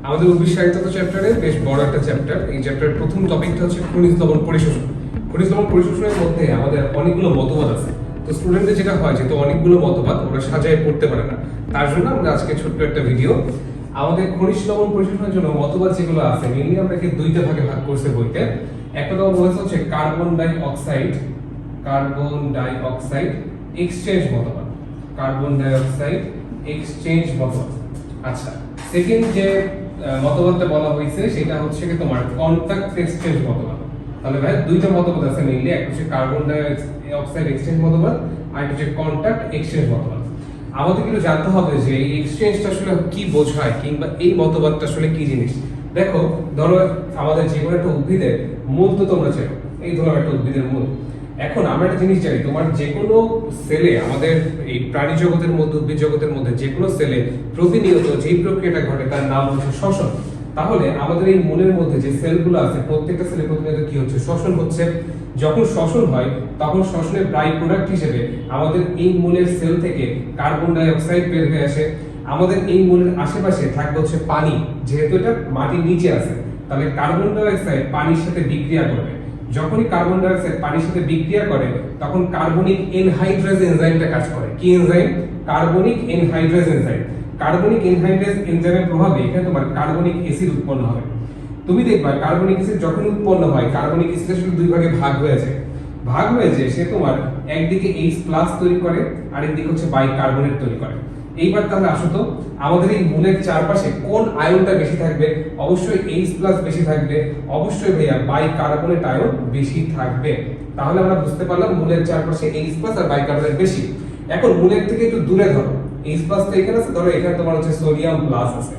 আমাদের উদ্ভিদ সাহিত্য চ্যাপ্টারে বেশ বড় একটা চ্যাপ্টার। এই চ্যাপ্টারের প্রথম টপিকটা হচ্ছে খনিজ লবণ পরিশোষণ। খনিজ লবণ পরিশোষণের মধ্যে আমাদের অনেকগুলো মতবাদ আছে। তো স্টুডেন্টদের যেটা হয় যে তো অনেকগুলো মতবাদ ওরা সাজায় পড়তে পারে না, তার জন্য আমরা আজকে ছোট্ট একটা ভিডিও। আমাদের খনিজ লবণ পরিশোষণের জন্য মতবাদ যেগুলো আছে মেইনলি আমরা দুইটা ভাগে ভাগ করছে বইতে। একটা তো বলেছে হচ্ছে কার্বন ডাই অক্সাইড এক্সচেঞ্জ মতবাদ, কার্বন ডাই অক্সাইড এক্সচেঞ্জ মতবাদ। আচ্ছা, সেকেন্ড যে মতবাদটা বলা হয়েছে সেটা হচ্ছে কি তোমার কন্টাক্ট এক্সচেঞ্জ মতবাদ। তাহলে ভাই দুইটা মতবাদ আছে মেইনলি, একটা হচ্ছে কার্বন ডাই অক্সাইড এক্সচেঞ্জ মতবাদ আর একটা হচ্ছে কন্টাক্ট এক্সচেঞ্জ মতবাদ। আমাদের কিন্তু জানতে হবে যে এই এক্সচেঞ্জটা আসলে কি বোঝায় কিংবা এই মতবাদটা আসলে কি জিনিস। দেখো, ধরো আমাদের যে কোনো একটা উদ্ভিদের মূল তো তোমরা চেনো, এই ধরো একটা উদ্ভিদের মূল। এখন আমরা একটা জিনিস জানি, তোমার যে কোনো সেলে, আমাদের এই প্রাণী জগতের মধ্যে, উদ্ভিদ জগতের মধ্যে যে কোনো সেলে প্রতিনিয়ত যে প্রক্রিয়াটা ঘটে তার নাম হচ্ছে শ্বসন। তাহলে আমাদের এই মূলের মধ্যে যে সেলগুলো আছে প্রত্যেকটা সেলে প্রতিনিয়ত কি হচ্ছে? শ্বসন হচ্ছে। যখন শ্বসন হয় তখন শ্বসনের বাই প্রোডাক্ট হিসেবে আমাদের এই মূলের সেল থেকে কার্বন ডাই অক্সাইড বের হয়ে আসে। আমাদের এই মূলের আশেপাশে থাকবে হচ্ছে পানি, যেহেতু এটা মাটির নিচে আছে, তাহলে কার্বন ডাই অক্সাইড পানির সাথে বিক্রিয়া করবে। যখনই কার্বন ডাই অক্সাইড পানির সাথে বিক্রিয়া করে তখন কার্বনিক এনহাইড্রেজ এনজাইমটা কাজ করে। কি enzyme? Carbonic anhydrase enzyme. Carbonic anhydrase এনজাইমের প্রভাবে এখানে তোমার কার্বনিক অ্যাসিড উৎপন্ন হবে। তুমি দেখবা কার্বনিক অ্যাসিড যখন উৎপন্ন হয়, কার্বনিক অ্যাসিড আসলে দুই ভাগে ভাগ হয়ে যায়। সে তোমার একদিকে H+ তৈরি করে আর একদিকে হচ্ছে বাইকার্বনেট তৈরি করে। এইবার তাহলে আসো তো, আমাদের এই মূলের চারপাশে কোন আয়নটা বেশি থাকবে? অবশ্যই H+ বেশি থাকবে, অবশ্যই ভাইয়া বাইকার্বনেট আয়ন বেশি থাকবে। তাহলে আমরা বুঝতে পারলাম মূলের চারপাশে H+ আর বাইকার্বনেট বেশি। এখন মূলের থেকে একটু দূরে ধরো, H+ তো এখানে আছে, ধরো এখানে তোমার হচ্ছে সোডিয়াম প্লাস আছে,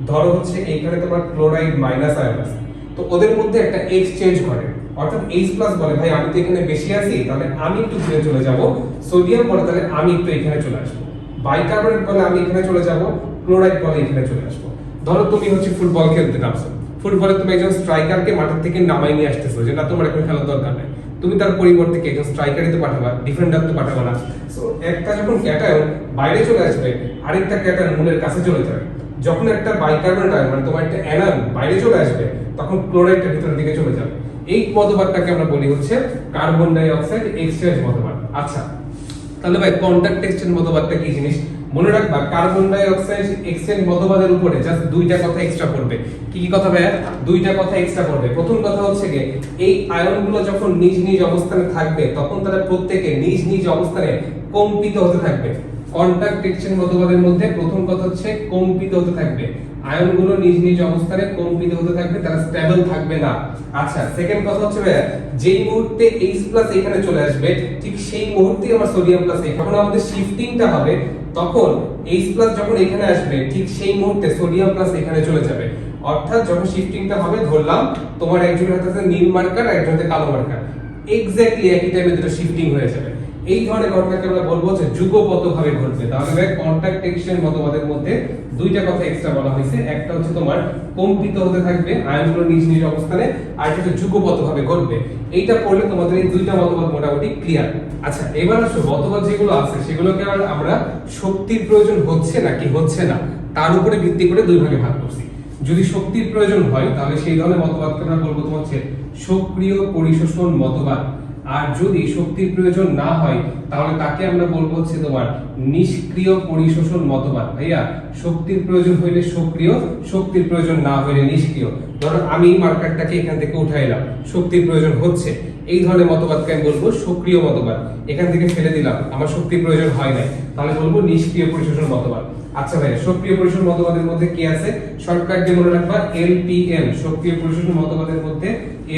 ধরো হচ্ছে এইখানে তোমার ক্লোরাইড মাইনাস আয়ন আছে। তো ওদের মধ্যে একটা এক্সচেঞ্জ ঘটে, অর্থাৎ H+ বলে ভাই আমি তো এখানে বেশি আছি, তাহলে আমি একটু দূরে চলে যাব। সোডিয়াম বলে তাহলে আমি একটু এখানে চলে আসবো। বাইকার্বনেট বলে আমি এখানে চলে যাব। ক্লোরাইড বলে এখানে চলে আসবো। ধরো তুমি হচ্ছে ফুটবল খেলতে নামছো, ফুটবলে তুমি একজন স্ট্রাইকারকে মাঠের থেকে নামাই নিয়ে আসতেছো যে না তোমার এখন খেলার দরকার নাই, তুমি তার পরিবর্তে একজন স্ট্রাইকারই তো পাঠাবা, ডিফেন্ডার তো পাঠাবা না। সো একটা যখন ক্যাটায়ন বাইরে চলে আসবে আরেকটা ক্যাটায়ন মূলের কাছে চলে যাবে। যখন একটা বাইকার্বনেট আয়ন মানে তোমার একটা অ্যানায়ন বাইরে চলে আসবে তখন ক্লোরাইডটা ভিতরের দিকে চলে যাবে। এই মতবাদটাকে আমরা বলি হচ্ছে কার্বন ডাই অক্সাইড এক্সচেঞ্জ মতবাদ। আচ্ছা, তাহলে ভাই কন্টাক্ট এক্সচেঞ্জ মতবাদটা কি জিনিস? মনে রাখবা কার্বন ডাই অক্সাইড এক্সচেঞ্জ মতবাদের উপরে জাস্ট দুইটা কথা এক্সট্রা পড়বে। কি কি কথা ভাইয়া? দুইটা কথা এক্সট্রা পড়বে। প্রথম কথা হচ্ছে যে এই আয়নগুলো যখন নিজ নিজ অবস্থানে থাকবে তখন তারা প্রত্যেকে নিজ নিজ অবস্থানে কম্পিত হতে থাকবে। কন্টাক্ট এক্সচেঞ্জ মতবাদের মধ্যে প্রথম কথা হচ্ছে কম্পিত হতে থাকবে। আয়নগুলো নিজ নিজ অবস্থানে কম্পিত হতে থাকবে, তারা স্টেবল থাকবে না। আচ্ছা, সেকেন্ড কথা হচ্ছে ভাইয়া যেই মুহূর্তে H+ এখানে চলে আসবে ঠিক সেই মুহূর্তেই আমার সোডিয়াম প্লাস যখন আমাদের শিফটিংটা হবে তখন H+ যখন এখানে আসবে ঠিক সেই মুহূর্তে সোডিয়াম প্লাস এখানে চলে যাবে। অর্থাৎ যখন শিফটিংটা হবে, ধরলাম তোমার একজনের হাতে আছে নীল মার্কার আর একজনের হাতে কালো মার্কার, এক্স্যাক্টলি একই টাইমে দুটো শিফটিং হয়ে যাবে। এই ধরনের ঘটনাকে আমরা বলবো যে যুগপতভাবে ঘটবে। তাহলে ভাই কন্টাক্ট এক্সচেঞ্জ মতবাদের মধ্যে দুইটা কথা এক্সট্রা বলা হয়েছে, একটা হচ্ছে তোমার কম্পিত হতে থাকবে আয়নগুলো নিজ নিজ অবস্থানে, আর একটা যুগপতভাবে ঘটবে। এইটা পড়লে তোমাদের এই দুইটা মতবাদ মোটামুটি ক্লিয়ার। আচ্ছা, এবার আসো মতবাদ যেগুলো আছে সেগুলোকে আমরা শক্তির প্রয়োজন হচ্ছে নাকি হচ্ছে না তার উপরে ভিত্তি করে দুই ভাগে ভাগ করছি। যদি শক্তির প্রয়োজন হয় তাহলে সেই ধরনের মতবাদকে আমরা বলবো তোমার হচ্ছে সক্রিয় পরিশোষণ মতবাদ। আর যদি শক্তির প্রয়োজন না হয় তাহলে তাকে আমরা বলবো হচ্ছে তোমার নিষ্ক্রিয় পরিশোষণ মতবাদ। ভাইয়া শক্তির প্রয়োজন হইলে সক্রিয়, শক্তির প্রয়োজন না হইলে নিষ্ক্রিয়। ধরো আমি এই মার্কারটাকে এখান থেকে উঠাইলাম, শক্তির প্রয়োজন হচ্ছে, এই ধরনের মতবাদকে আমি বলবো সক্রিয় মতবাদ। এখান থেকে ফেলে দিলাম, আমার শক্তির প্রয়োজন হয় নাই, তাহলে বলবো নিষ্ক্রিয় পরিশোষণ মতবাদ। আচ্ছা ভাইয়া সক্রিয় পরিশোষণ মতবাদের মধ্যে কি আছে? শর্টকাট দিয়ে মনে রাখবা LPM। সক্রিয় পরিশোষণ মতবাদের মধ্যে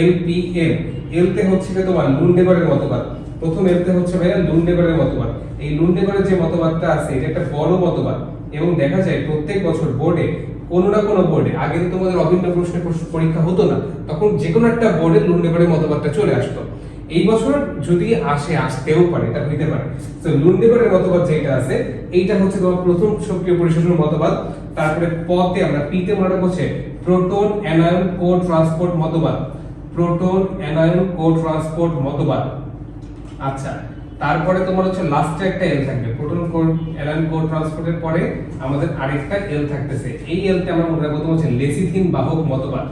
LPM। এলতে হচ্ছে তোমার লুন্ডেবারের মতবাদ। প্রথম এলতে হচ্ছে ভাইয়া লুন্ডেবারের মতবাদ। এই লুন্ডেবারের যে মতবাদটা আছে এটা একটা বড় মতবাদ এবং দেখা যায় প্রত্যেক বছর বোর্ডে কোনো না কোনো বোর্ডে, আগে তো তোমাদের অভিন্ন প্রশ্নের পরীক্ষা হতো না, তখন যে কোনো একটা বোর্ডে লুন্ডেবারের মতবাদটা চলে আসতো। এই বছর যদি আসতেও পারে, এটা হইতে পারে। তো লুন্ডেবারের মতবাদ যেটা আছে এইটা হচ্ছে তোমার প্রথম সক্রিয় পরিশোষণ মতবাদ। তারপরে পতে আমরা পিতে মনে হচ্ছে প্রোটন অ্যানায়ন কো ট্রান্সপোর্ট মতবাদ। প্রোটন অ্যানায়ন কো ট্রান্সপোর্ট মতবাদ। আচ্ছা, তারপরে তোমার হচ্ছে লাস্টে একটা এল থাকবে, প্রোটন কোর অ্যালানিন কোর ট্রান্সপোর্টের পরে আমাদের আরেকটা এল থাকতেছে। এই এলটা আমরা মনে রাখবো তোমার হচ্ছে লেসিথিন বাহক মতবাদ,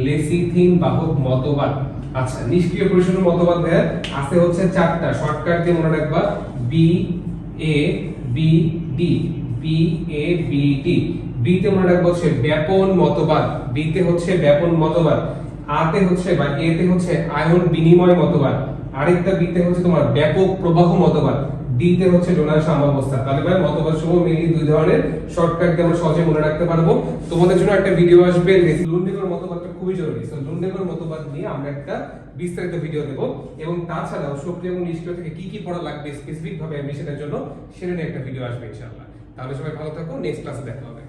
লেসিথিন বাহক মতবাদ। আচ্ছা, নিষ্ক্রিয় পরিসরের মতবাদ ভাইয়া আছে হচ্ছে চারটা, শর্টকাট দিয়ে মনে রাখবা, B A B D, B A B D. B তে মনে রাখবো হচ্ছে ব্যাপন মতবাদ, বি তে হচ্ছে ব্যাপন মতবাদ, আ তে হচ্ছে বা এ তে হচ্ছে আয়ন বিনিময় মতবাদ, আরেকটা বি তে হচ্ছে তোমার ব্যাপক প্রবাহ মতবাদ, ডি তে হচ্ছে ডোনার সাম্যাবস্থা। তাহলে ভাই মতবাদ সমূহ মেইনলি দুই ধরনের, শর্টকাট দিয়ে আমরা সহজে মনে রাখতে পারবো। তোমাদের জন্য একটা ভিডিও আসবে, লুন্ডেগর মতবাদটা খুবই জরুরি। সো লুন্ডেগর মতবাদ নিয়ে আমরা একটা বিস্তারিত ভিডিও দেব, এবং তাছাড়াও সক্রিয় এবং নিষ্ক্রিয় থেকে কি কি পড়া লাগবে স্পেসিফিক ভাবে অ্যাডমিশনের জন্য সেটা নিয়ে একটা ভিডিও আসবে ইনশাআল্লাহ। তাহলে সবাই ভালো থাকো, নেক্সট ক্লাসে দেখা হবে।